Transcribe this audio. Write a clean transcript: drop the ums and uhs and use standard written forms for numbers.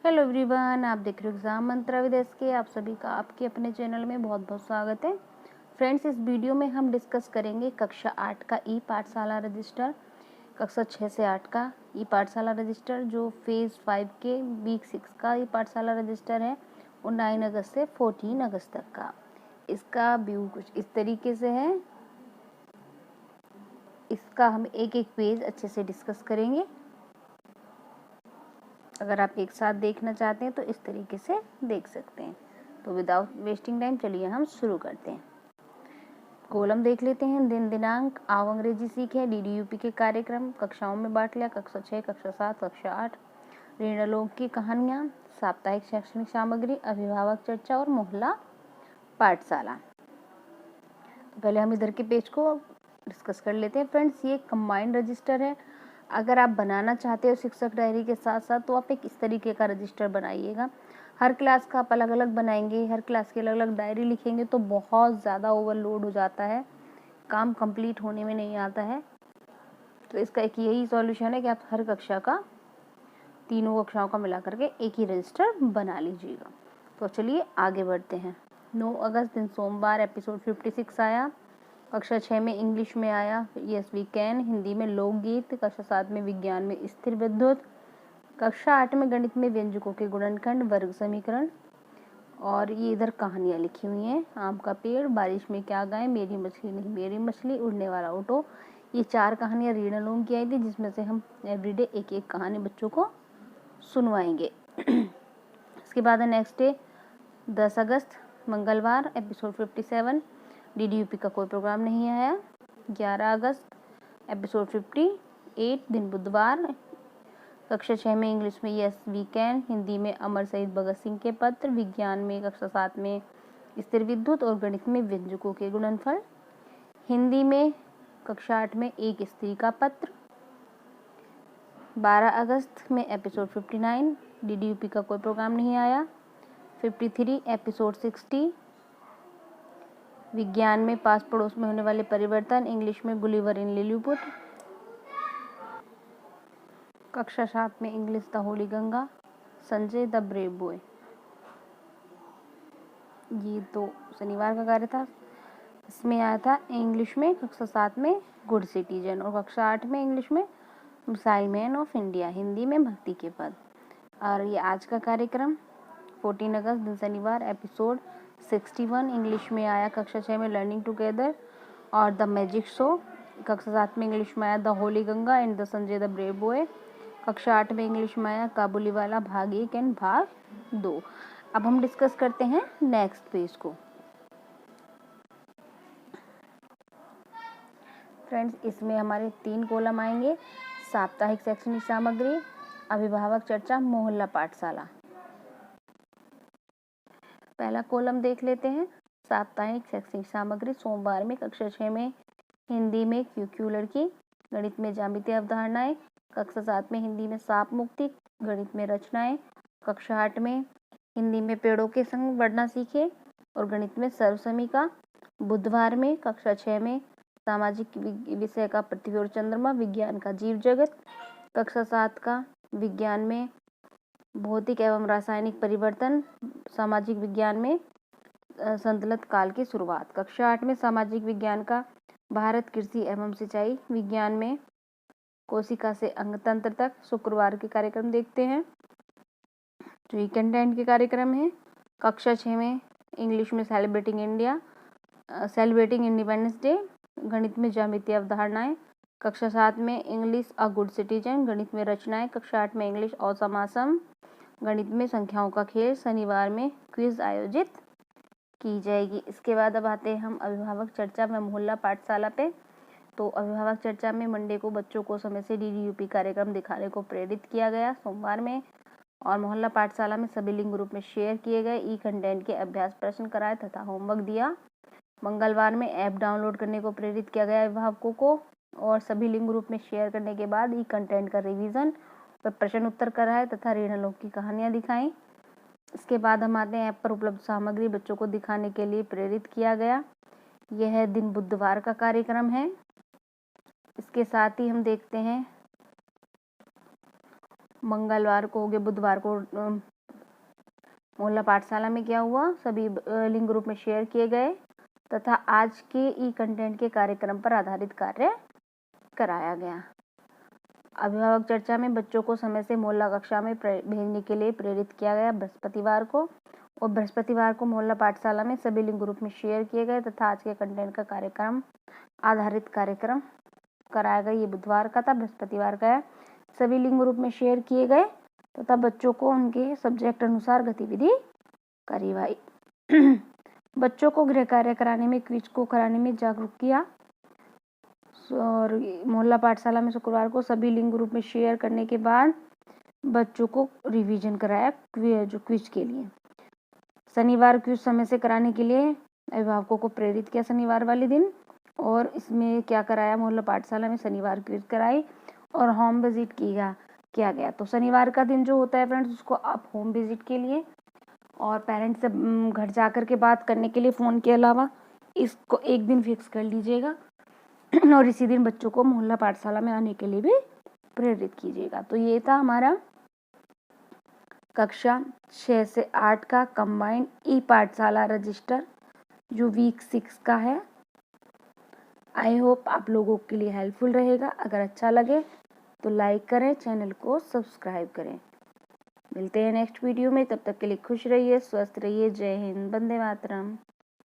Hello everyone, आप देख रहे हो एग्जाम मंत्रा विद के। आप सभी का आपके अपने चैनल में बहुत बहुत स्वागत है। फ्रेंड्स, इस वीडियो में हम डिस्कस करेंगे कक्षा 8 का ई पाठशाला रजिस्टर, कक्षा 6 से 8 का ई पाठशाला रजिस्टर, जो फेज़ 5 के वीक 6 का ई पाठशाला रजिस्टर है, और 9 अगस्त से 14 अगस्त तक का। इसका व्यू कुछ इस तरीके से है। इसका हम एक एक पेज अच्छे से डिस्कस करेंगे। अगर आप एक साथ देखना चाहते हैं तो इस तरीके से देख सकते हैं। तो विदाउट वेस्टिंग टाइम चलिए हम शुरू करते हैं। कॉलम देख लेते हैं। दिन दिनांक, आओ अंग्रेजी सीखे, DDUP के कार्यक्रम, कक्षाओं में बांट लिया, कक्षा 6, कक्षा 7, कक्षा 8, ऋणालोक की कहानियाँ, साप्ताहिक शैक्षणिक सामग्री, अभिभावक चर्चा और मोहल्ला पाठशाला। तो पहले हम इधर के पेज को डिस्कस कर लेते हैं। फ्रेंड्स, ये कंबाइंड रजिस्टर है। अगर आप बनाना चाहते हो शिक्षक डायरी के साथ साथ, तो आप एक इस तरीके का रजिस्टर बनाइएगा। हर क्लास का आप अलग अलग बनाएंगे, हर क्लास की अलग अलग डायरी लिखेंगे तो बहुत ज़्यादा ओवरलोड हो जाता है, काम कंप्लीट होने में नहीं आता है। तो इसका एक यही सॉल्यूशन है कि आप हर कक्षा का, तीनों कक्षाओं का मिला करके एक ही रजिस्टर बना लीजिएगा। तो चलिए आगे बढ़ते हैं। 9 अगस्त दिन सोमवार एपिसोड 56 आया। कक्षा 6 में इंग्लिश में आया यस वी कैन, हिंदी में लोकगीत, कक्षा 7 में विज्ञान में स्थिर विद्युत, कक्षा 8 में गणित में व्यंजकों के गुणनखंड, वर्ग समीकरण। और ये इधर कहानियाँ लिखी हुई हैं। आम का पेड़, बारिश में क्या गाय, मेरी मछली नहीं मेरी मछली, उड़ने वाला ऑटो। ये 4 कहानियाँ रीड अलोंग की आई थी, जिसमें से हम एवरीडे एक एक कहानी बच्चों को सुनवाएंगे। इसके बाद है नेक्स्ट डे 10 अगस्त मंगलवार एपिसोड 57। DDUP का कोई प्रोग्राम नहीं आया। 11 अगस्त एपिसोड 58 दिन बुधवार, कक्षा 6 में इंग्लिश में यस वी कैन, हिंदी में अमर शहीद भगत सिंह के पत्र, विज्ञान में कक्षा 7 में स्थिर विद्युत और गणित में व्यंजकों के गुणनफल। हिंदी में कक्षा 8 में एक स्त्री का पत्र। 12 अगस्त में एपिसोड 59, DDUP का कोई प्रोग्राम नहीं आया। 53 एपिसोड 60, विज्ञान में पास पड़ोस में होने वाले परिवर्तन, इंग्लिश में गुलिवर इन लिलीपुट। कक्षा 7 में English the Holi Ganga, Sanjay the brave boy. ये तो शनिवार का कार्य था। इसमें आया था इंग्लिश में कक्षा 7 में गुड सिटीजन, और कक्षा 8 में इंग्लिश में missile man of India, Hindi में भक्ति के पद। और ये आज का कार्यक्रम 14 अगस्त दिन शनिवार एपिसोड 61, इंग्लिश में आया कक्षा 6 में लर्निंग टुगेदर और द मैजिक शो, कक्षा 7 में इंग्लिश में आया the Holi Ganga and the Sanjay the brave boy, कक्षा 8 में इंग्लिश में आया काबुलीवाला भाग 1 एंड भाग 2। अब हम डिस्कस करते हैं नेक्स्ट पेज को। फ्रेंड्स, इसमें हमारे 3 कॉलम आएंगे। साप्ताहिक शैक्षणिक सामग्री, अभिभावक चर्चा, मोहल्ला पाठशाला। पहला कॉलम देख लेते हैं। साप्ताहिक शैक्षणिक सामग्री, सोमवार में कक्षा 6 में हिंदी में क्यों क्यों लड़की, गणित में ज्यामितीय अवधारणाएं, कक्षा 7 में हिंदी में सांप मुक्ति, गणित में रचनाएं, कक्षा 8 में हिंदी में पेड़ों के संग बढ़ना सीखे और गणित में सर्वसमीका। बुधवार में कक्षा 6 में सामाजिक विषय का पृथ्वी और चंद्रमा, विज्ञान का जीव जगत, कक्षा 7 का विज्ञान में भौतिक एवं रासायनिक परिवर्तन, सामाजिक विज्ञान में संतुलित काल की शुरुआत, कक्षा 8 में सामाजिक विज्ञान का भारत कृषि एवं सिंचाई, विज्ञान में कोशिका से अंगतंत्र तक। शुक्रवार के कार्यक्रम देखते हैं, जो ये कंटेंट के कार्यक्रम है। कक्षा 6 में इंग्लिश में सेलिब्रेटिंग इंडिपेंडेंस डे, गणित में ज्यामितीय अवधारणाएं, कक्षा 7 में इंग्लिश अ गुड सिटीजन, गणित में रचनाएं, कक्षा 8 में इंग्लिश और समासम, गणित में संख्याओं का खेल। शनिवार में क्विज आयोजित की जाएगी। इसके बाद अब आते हैं हम अभिभावक चर्चा में मोहल्ला पाठशाला पे। तो अभिभावक चर्चा में मंडे को बच्चों को समय से DDUP कार्यक्रम दिखाने को प्रेरित किया गया सोमवार में, और मोहल्ला पाठशाला में सभी लिंक ग्रुप में शेयर किए गए ई कंटेंट के अभ्यास प्रश्न कराए तथा होमवर्क दिया। मंगलवार में ऐप डाउनलोड करने को प्रेरित किया गया अभिभावकों को, और सभी लिंक ग्रुप में शेयर करने के बाद ई कंटेंट का रिवीजन व प्रश्न उत्तर कराए तथा ऋणालोक की कहानियाँ दिखाई। इसके बाद हम आते हैं ऐप पर उपलब्ध सामग्री बच्चों को दिखाने के लिए प्रेरित किया गया। यह दिन बुधवार का कार्यक्रम है। इसके साथ ही हम देखते हैं मंगलवार को हो गया, बुधवार को मोहल्ला पाठशाला में क्या हुआ, सभी लिंग ग्रुप में शेयर किए गए तथा आज के ई कंटेंट के कार्यक्रम पर आधारित कार्य कराया गया। अभिभावक चर्चा में बच्चों को समय से मोहल्ला कक्षा में भेजने के लिए प्रेरित किया गया बृहस्पतिवार को, और बृहस्पतिवार को मोहल्ला पाठशाला में सभी लिंग ग्रुप में शेयर किए गए तथा आज के कंटेंट का कार्यक्रम आधारित कार्यक्रम कराया गया। ये बुधवार का था, बृहस्पतिवार का है। सभी लिंग ग्रुप में शेयर किए गए तथा बच्चों को उनके सब्जेक्ट अनुसार गतिविधि करवाई। बच्चों को गृह कार्य कराने में, क्विज को कराने में जागरूक किया। और मोहल्ला पाठशाला में शुक्रवार को सभी लिंग ग्रुप में शेयर करने के बाद बच्चों को रिवीजन कराया जो क्विज के लिए। शनिवार क्विज समय से कराने के लिए अभिभावकों को प्रेरित किया शनिवार वाले दिन, और इसमें क्या कराया, मोहल्ला पाठशाला में शनिवार क्विज कराई और होम विजिट किया गया। तो शनिवार का दिन जो होता है फ्रेंड्स, उसको आप होम विजिट के लिए और पेरेंट्स से घर जाकर के बात करने के लिए फ़ोन के अलावा इसको एक दिन फिक्स कर लीजिएगा और इसी दिन बच्चों को मोहल्ला पाठशाला में आने के लिए भी प्रेरित कीजिएगा। तो ये था हमारा कक्षा 6 से 8 का कंबाइंड ई पाठशाला रजिस्टर जो वीक 6 का है। आई होप आप लोगों के लिए हेल्पफुल रहेगा। अगर अच्छा लगे तो लाइक करें, चैनल को सब्सक्राइब करें। मिलते हैं नेक्स्ट वीडियो में, तब तक के लिए खुश रहिए, स्वस्थ रहिए। जय हिंद, वंदे मातरम।